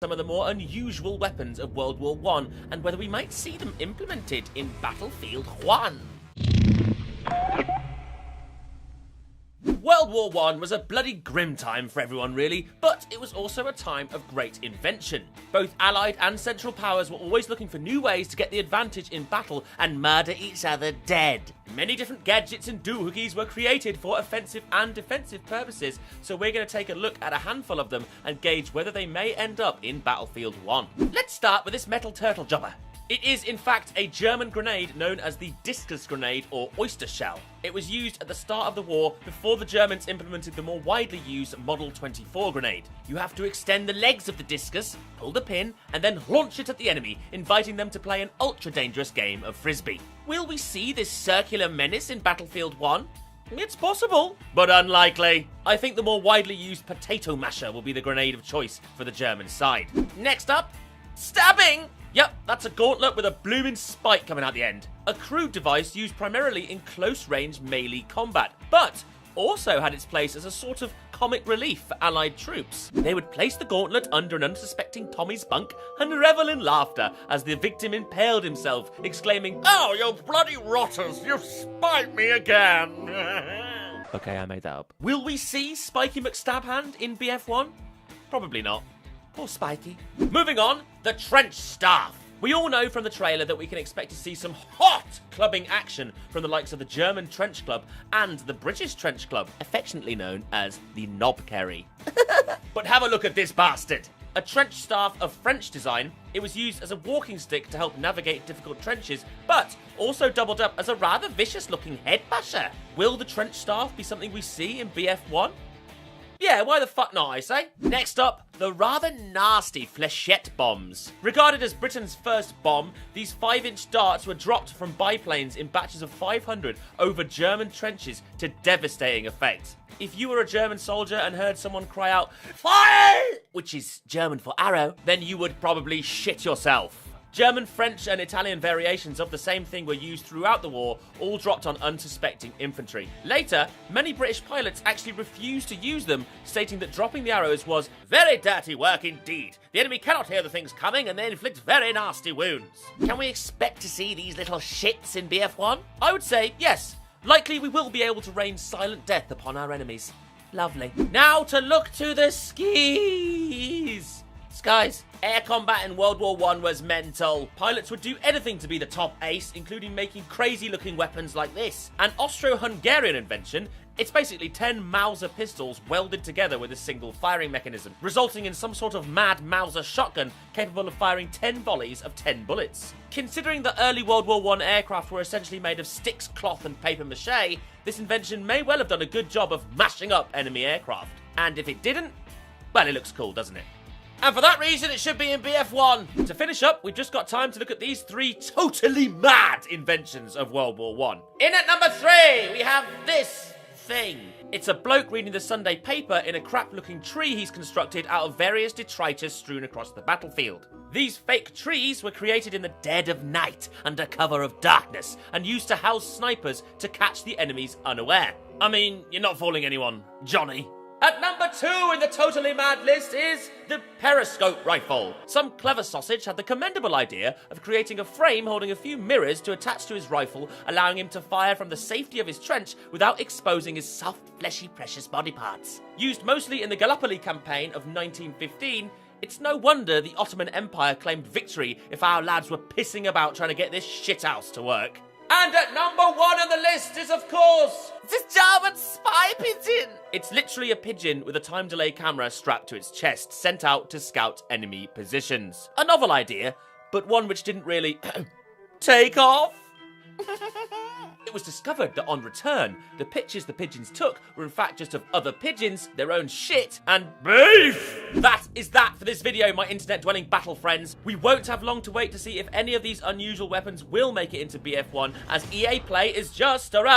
some of the more unusual weapons of World War I and whether we might see them implemented in Battlefield 1. World War I was a bloody grim time for everyone really, but it was also a time of great invention. Both Allied and Central Powers were always looking for new ways to get the advantage in battle and murder each other dead. Many different gadgets and doohickeys were created for offensive and defensive purposes, so we're going to take a look at a handful of them and gauge whether they may end up in Battlefield 1. Let's start with this metal turtle jobber. It is, in fact, a German grenade known as the discus grenade or oyster shell. It was used at the start of the war before the Germans implemented the more widely used Model 24 grenade. You have to extend the legs of the discus, pull the pin, and then launch it at the enemy, inviting them to play an ultra-dangerous game of frisbee. Will we see this circular menace in Battlefield 1? It's possible, but unlikely. I think the more widely used potato masher will be the grenade of choice for the German side. Next up, stabbing! Yep, that's a gauntlet with a blooming spike coming out the end. A crude device used primarily in close-range melee combat, but also had its place as a sort of comic relief for Allied troops. They would place the gauntlet under an unsuspecting Tommy's bunk and revel in laughter as the victim impaled himself, exclaiming, "Oh, you bloody rotters, you've spiked me again!" Okay, I made that up. Will we see Spiky McStabhand in BF1? Probably not. Poor Spiky. Moving on, the Trench Staff. We all know from the trailer that we can expect to see some hot clubbing action from the likes of the German Trench Club and the British Trench Club, affectionately known as the Knobkerry. But have a look at this bastard. A trench staff of French design, it was used as a walking stick to help navigate difficult trenches, but also doubled up as a rather vicious-looking head basher. Will the trench staff be something we see in BF1? Yeah, why the fuck not, I say? Next up, the rather nasty fléchette bombs. Regarded as Britain's first bomb, these 5-inch darts were dropped from biplanes in batches of 500 over German trenches to devastating effect. If you were a German soldier and heard someone cry out, "Fire!" which is German for arrow, then you would probably shit yourself. German, French and Italian variations of the same thing were used throughout the war, all dropped on unsuspecting infantry. Later, many British pilots actually refused to use them, stating that dropping the arrows was very dirty work indeed. The enemy cannot hear the things coming and they inflict very nasty wounds. Can we expect to see these little shits in BF1? I would say yes. Likely we will be able to rain silent death upon our enemies. Lovely. Now to look to the skis. Skies. Air combat in World War I was mental. Pilots would do anything to be the top ace, including making crazy-looking weapons like this. An Austro-Hungarian invention, it's basically 10 Mauser pistols welded together with a single firing mechanism, resulting in some sort of mad Mauser shotgun capable of firing 10 volleys of 10 bullets. Considering that early World War I aircraft were essentially made of sticks, cloth and papier-mâché, this invention may well have done a good job of mashing up enemy aircraft. And if it didn't, well, it looks cool, doesn't it? And for that reason, it should be in BF1. To finish up, we've just got time to look at these 3 totally mad inventions of World War I. In at number 3, we have this thing. It's a bloke reading the Sunday paper in a crap-looking tree he's constructed out of various detritus strewn across the battlefield. These fake trees were created in the dead of night, under cover of darkness, and used to house snipers to catch the enemies unaware. I mean, you're not fooling anyone, Johnny. At number 2 in the totally mad list is the periscope rifle. Some clever sausage had the commendable idea of creating a frame holding a few mirrors to attach to his rifle, allowing him to fire from the safety of his trench without exposing his soft, fleshy, precious body parts. Used mostly in the Gallipoli campaign of 1915, it's no wonder the Ottoman Empire claimed victory if our lads were pissing about trying to get this shithouse to work. And at number 1 on the list is, of course, the German spy pigeon. It's literally a pigeon with a time delay camera strapped to its chest, sent out to scout enemy positions. A novel idea, but one which didn't really take off. It was discovered that on return, the pictures the pigeons took were in fact just of other pigeons, their own shit, and beef! That is that for this video, my internet-dwelling battle friends. We won't have long to wait to see if any of these unusual weapons will make it into BF1, as EA Play is just around